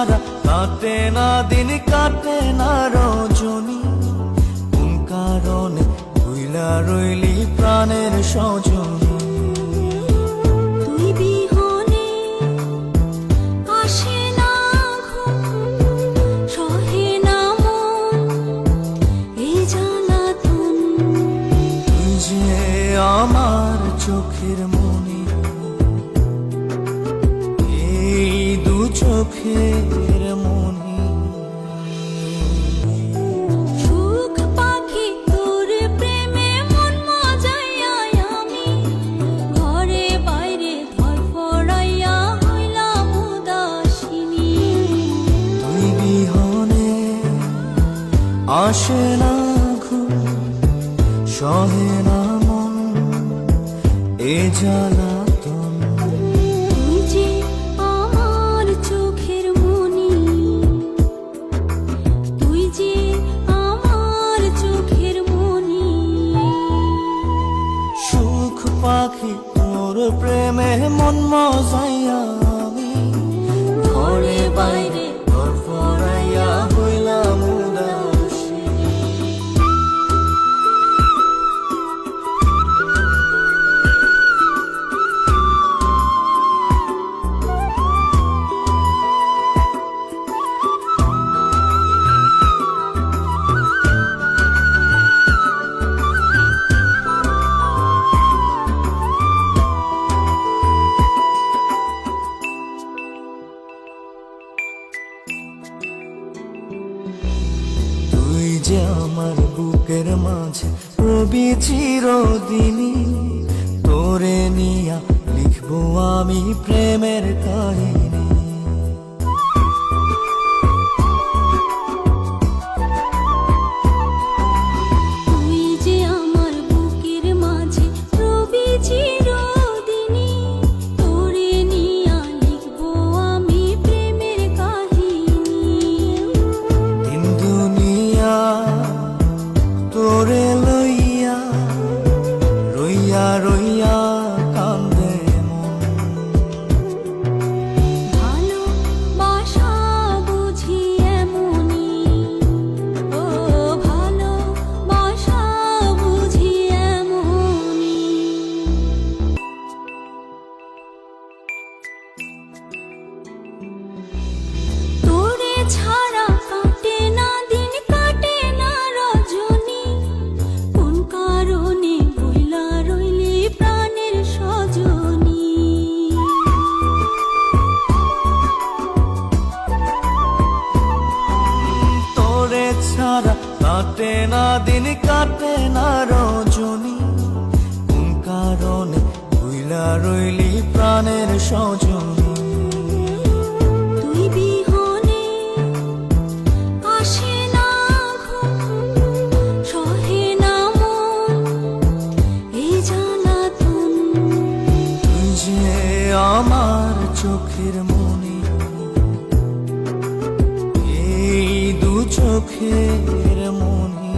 ছাড়া কাটে না দিন, কাটে না রজনী। কোন কারণে ভুইলা রইলি প্রাণের স্বজনী। তুই বিহনে আসে না ঘুম, সহে না মন এই জ্বালাতন। তুই যে আমার চোখের মনি, এই দু চোখের মনি। সুখ পাখি তোর প্রেমে মন মজাইয়া আমি, ঘরে বাইরে ধরফরাইয়া হইলাম উদাসিনী। তুই বিহনে আসে না ঘুম, সহে না মন এ জ্বালাতন। তুই যে আমার চোখের মনি, তুই যে আমার চোখের মনি। সুখ পাখি তোর প্রেমে মন মজাইয়া আমি, ঘরে বাইরে ধরফরাইয়া হইলাম উদাসী। তুই যে আমার বুকের মাঝে রবি চিরদিনই, তোরে নিয়া লিখবো আমি প্রেমের কাহিনী। তুই যে আমার বুকের মাঝে রবি চিরদিনই, তোরে নিয়া লিখবো আমি প্রেমের কাহিনী। দিন দুনিয়া তোরে লইয়া রইয়া রইয়া কান্দে মন। ভালোবাসা বুঝি এমনই, ও ভালোবাসা বুঝি এমনই। তোরে ছাড়া কাটে না দিন, কাটে না রজনী। কোন কারণে ভুইলা রইলি প্রাণের স্বজনী। তোরে ছাড়া কাটে না দিন, কাটে না রজনী। কোন কারণে ভুইলা রইলি প্রাণের স্বজনী। তুই বিহনে আসে না ঘুম, সহে না মন এই জ্বালাতন। তুই যে আমার চোখের মনি, এই দু চোখের মনি।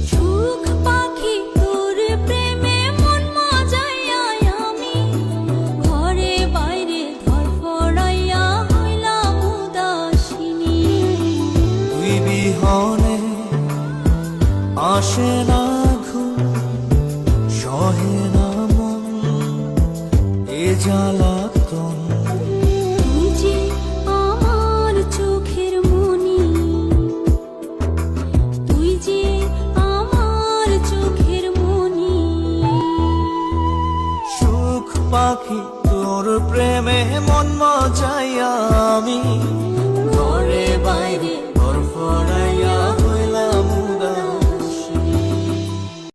সুখ পাখি তোর প্রেমে মন মজাইয়া আমি, ঘরে বাইরে ধরফরাইয়া হইলাম উদাসিনী। তুই বিহনে আসে না ঘুম, সহে না মন এ জ্বালাতন। তুই যে আমার চোখের মনি, তুই যে আমার চোখের মনি। সুখ পাখি তোর প্রেমে মন মজাইয়া আমি, ঘরে বাইরে ধরফরাইয়া